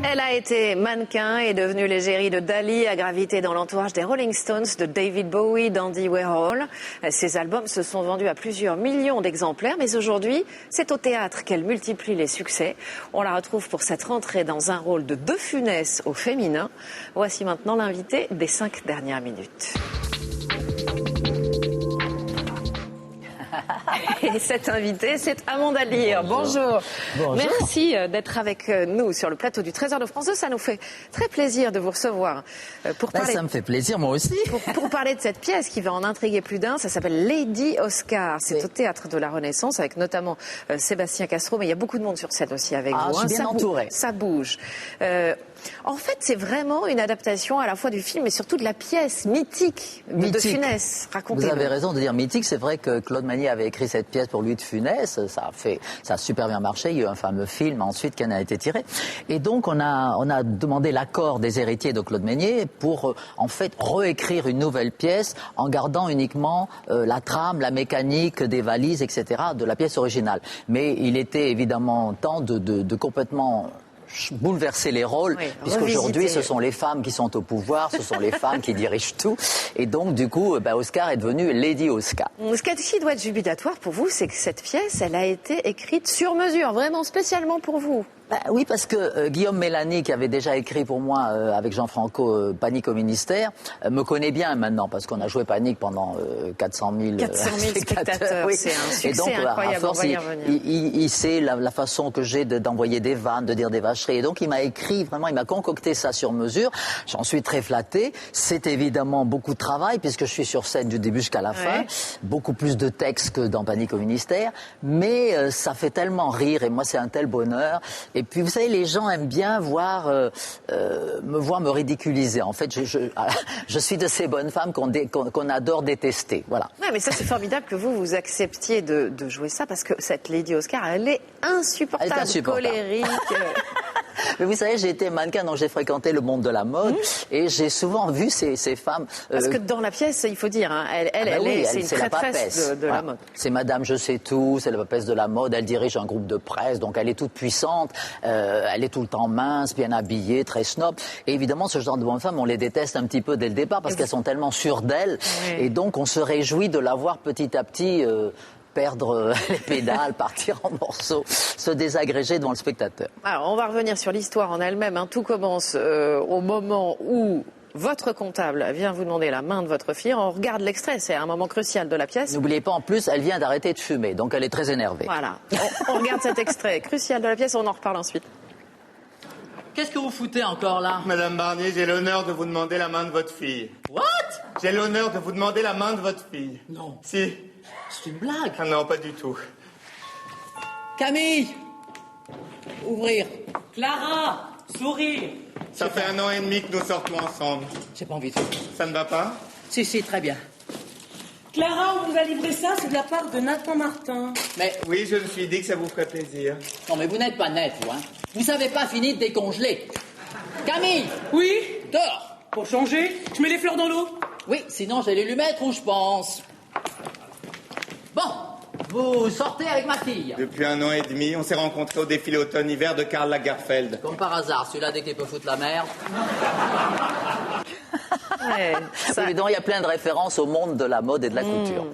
Elle a été mannequin et devenue l'égérie de Dali, a gravité dans l'entourage des Rolling Stones, de David Bowie, d'Andy Warhol. Ses albums se sont vendus à plusieurs millions d'exemplaires, mais aujourd'hui, c'est au théâtre qu'elle multiplie les succès. On la retrouve pour cette rentrée dans un rôle de De Funès au féminin. Voici maintenant l'invité des 5 dernières minutes. Et cette invitée, c'est Amanda Lear. Bonjour. Bonjour. Merci d'être avec nous sur le plateau du Trésor de France 2. Ça nous fait très plaisir de vous recevoir. Pour parler... Ça me fait plaisir, moi aussi. Pour parler de cette pièce qui va en intriguer plus d'un, ça s'appelle Lady Oscar. C'est au Théâtre de la Renaissance avec notamment Sébastien Castro, mais il y a beaucoup de monde sur scène aussi avec vous. Je suis bien entourée. Ça bouge. En fait, c'est vraiment une adaptation à la fois du film et surtout de la pièce mythique de De Funès. Racontez-nous. Vous avez raison de dire mythique. C'est vrai que Claude Magnier avait écrit cette pièce pour Louis de Funès. Ça a super bien marché. Il y a eu un fameux film ensuite qui en a été tiré. Et donc, on a demandé l'accord des héritiers de Claude Magnier pour, en fait, réécrire une nouvelle pièce en gardant uniquement la trame, la mécanique des valises, etc. de la pièce originale. Mais il était évidemment temps de complètement bouleverser les rôles, puisqu'aujourd'hui ce sont les femmes qui sont au pouvoir, ce sont les femmes qui dirigent tout, et donc du coup Oscar est devenue Lady Oscar. Ce qui doit être jubilatoire pour vous, c'est que cette pièce, elle a été écrite sur mesure, vraiment spécialement pour vous. Oui, parce que Guillaume Mélanie, qui avait déjà écrit pour moi avec Jean Franco Panique au ministère, me connaît bien maintenant, parce qu'on a joué Panique pendant 400 000 spectateurs. Oui. C'est un succès, et donc, incroyable, à force, il sait la façon que j'ai d'envoyer des vannes, de dire des vacheries. Et donc il m'a écrit, vraiment, il m'a concocté ça sur mesure. J'en suis très flatté. C'est évidemment beaucoup de travail, puisque je suis sur scène du début jusqu'à la fin. Beaucoup plus de textes que dans Panique au ministère. Mais ça fait tellement rire, et moi c'est un tel bonheur. Et puis, vous savez, les gens aiment bien me voir me ridiculiser. En fait, je suis de ces bonnes femmes qu'on adore détester. Voilà. Ouais, mais ça, c'est formidable que vous acceptiez de jouer ça, parce que cette Lady Oscar, elle est insupportable, colérique. Mais vous savez, j'ai été mannequin, donc j'ai fréquenté le monde de la mode, et j'ai souvent vu ces femmes... Parce que dans la pièce, il faut dire, hein, c'est une traîtresse de la mode. C'est Madame Je sais tout, c'est la papesse de la mode, elle dirige un groupe de presse, donc elle est toute puissante, elle est tout le temps mince, bien habillée, très snob. Et évidemment, ce genre de bonnes femmes, on les déteste un petit peu dès le départ, parce qu'elles sont tellement sûres d'elles, et donc on se réjouit de la voir petit à petit... perdre les pédales, partir en morceaux, se désagréger devant le spectateur. Alors, on va revenir sur l'histoire en elle-même. Tout commence au moment où votre comptable vient vous demander la main de votre fille. On regarde l'extrait, c'est un moment crucial de la pièce. N'oubliez pas, en plus, elle vient d'arrêter de fumer, donc elle est très énervée. Voilà, on regarde cet extrait crucial de la pièce, on en reparle ensuite. Qu'est-ce que vous foutez encore là? Madame Barnier, j'ai l'honneur de vous demander la main de votre fille. What? J'ai l'honneur de vous demander la main de votre fille. Non. Si. C'est une blague. Ah non, pas du tout. Camille! Ouvrir. Clara! Sourire. Ça fait 1 an et demi que nous sortons ensemble. J'ai pas envie de... Ça ne va pas? Si, très bien. Clara, on vous a livré ça, c'est de la part de Nathan Martin. Mais... Oui, je me suis dit que ça vous ferait plaisir. Non, mais vous n'êtes pas net, vous, hein. Vous avez pas fini de décongeler. Camille! Oui? Dehors! Pour changer, je mets les fleurs dans l'eau. Oui, sinon j'allais lui mettre où je pense. Bon, vous sortez avec ma fille. Depuis 1 an et demi, on s'est rencontrés au défilé automne-hiver de Karl Lagerfeld. Comme par hasard, celui-là, dès qu'il peut foutre la merde. Oui, donc il y a plein de références au monde de la mode et de la couture.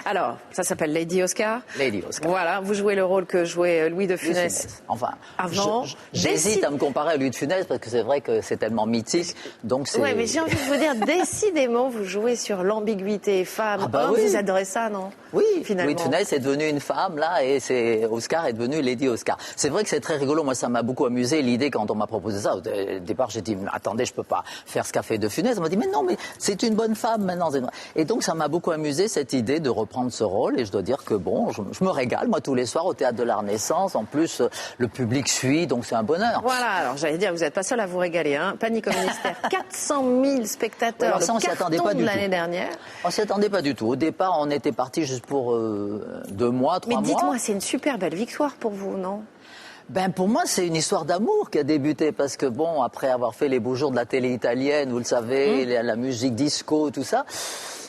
Alors, ça s'appelle Lady Oscar. Lady Oscar. Voilà, vous jouez le rôle que jouait Louis de Funès. Enfin, avant. J'hésite à me comparer à Louis de Funès parce que c'est vrai que c'est tellement mythique. Donc oui, mais j'ai envie de vous dire, décidément, vous jouez sur l'ambiguïté femme. Vous adorez ça, non? Oui, finalement. Louis de Funès est devenu une femme, là, et Oscar est devenu Lady Oscar. C'est vrai que c'est très rigolo. Moi, ça m'a beaucoup amusé l'idée quand on m'a proposé ça. Au départ, j'ai dit, attendez, je peux pas faire ce qu'a fait de Funès. On m'a dit, mais non, mais c'est une bonne femme maintenant. Et donc, ça m'a beaucoup amusé cette idée de reprendre ce rôle. Et je dois dire que bon, je me régale, moi, tous les soirs au Théâtre de la Renaissance. En plus, le public suit, donc c'est un bonheur. Voilà, alors j'allais dire, vous n'êtes pas seul à vous régaler, hein. Panique au ministère, 400 000 spectateurs, ouais, ça, on s'y attendait pas de l'année dernière. On s'y attendait pas du tout. Au départ, on était parti juste pour 2 mois, 3 mois. Mais dites-moi, c'est une super belle victoire pour vous, non? Ben pour moi, c'est une histoire d'amour qui a débuté parce que bon, après avoir fait les beaux jours de la télé italienne, vous le savez, la musique disco, tout ça.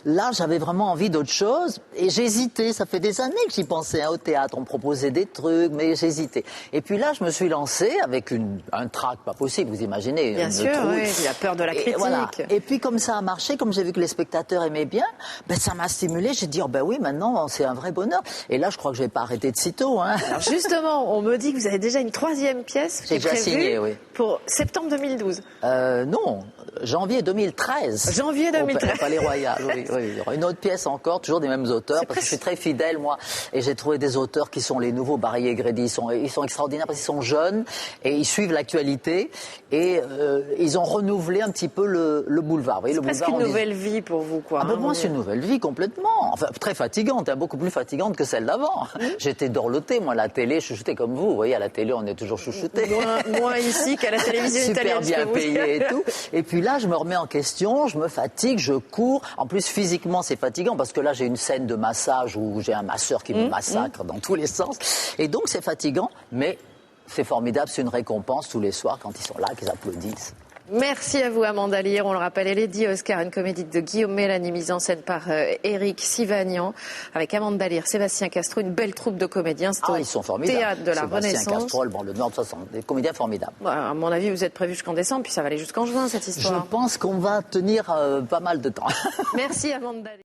Là, j'avais vraiment envie d'autre chose et j'hésitais. Ça fait des années que j'y pensais au théâtre. On me proposait des trucs, mais j'hésitais. Et puis là, je me suis lancée avec un trac pas possible, vous imaginez. Bien sûr, oui, il a peur de la critique. Voilà. Et puis comme ça a marché, comme j'ai vu que les spectateurs aimaient bien, ben, ça m'a stimulé. J'ai dit, oh, ben oui, maintenant, c'est un vrai bonheur. Et là, je crois que je vais pas arrêter de sitôt. Hein. Alors justement, on me dit que vous avez déjà une 3e pièce qui est J'ai déjà prévue signé, oui. pour septembre 2012. Non, janvier 2013. Janvier 2013. Au Palais Royal, oui. Il y aura une autre pièce encore, toujours des mêmes auteurs, parce que je suis très fidèle, moi. Et j'ai trouvé des auteurs qui sont les nouveaux Barry et Grady. Ils sont extraordinaires parce qu'ils sont jeunes et ils suivent l'actualité. Et ils ont renouvelé un petit peu le boulevard. Vous voyez, C'est presque une nouvelle vie pour vous, quoi. Ah ben moi, c'est une nouvelle vie complètement. Enfin, très fatigante, hein, beaucoup plus fatigante que celle d'avant. J'étais dorlotée, moi, la télé, chouchoutée comme vous. Vous voyez, à la télé, on est toujours chouchouté. Moins ici qu'à la télévision italienne. Super bien payé et tout. Et puis là, je me remets en question, je me fatigue, je cours. En plus, physiquement, c'est fatigant parce que là, j'ai une scène de massage où j'ai un masseur qui me massacre dans tous les sens. Et donc, c'est fatigant, mais c'est formidable, c'est une récompense tous les soirs quand ils sont là, qu'ils applaudissent. Merci à vous, Amanda Lear. On le rappelle, Lady Oscar, une comédie de Guillaume Mélanie, mise en scène par Éric Sivagnan, avec Amanda Lear, Sébastien Castro, une belle troupe de comédiens. Ils sont formidables. Théâtre de la Sébastien Renaissance. Castrol, bon, le Nord 60, des comédiens formidables. À mon avis, vous êtes prévu jusqu'en décembre, puis ça va aller jusqu'en juin, cette histoire. Je pense qu'on va tenir pas mal de temps. Merci, Amanda Lear.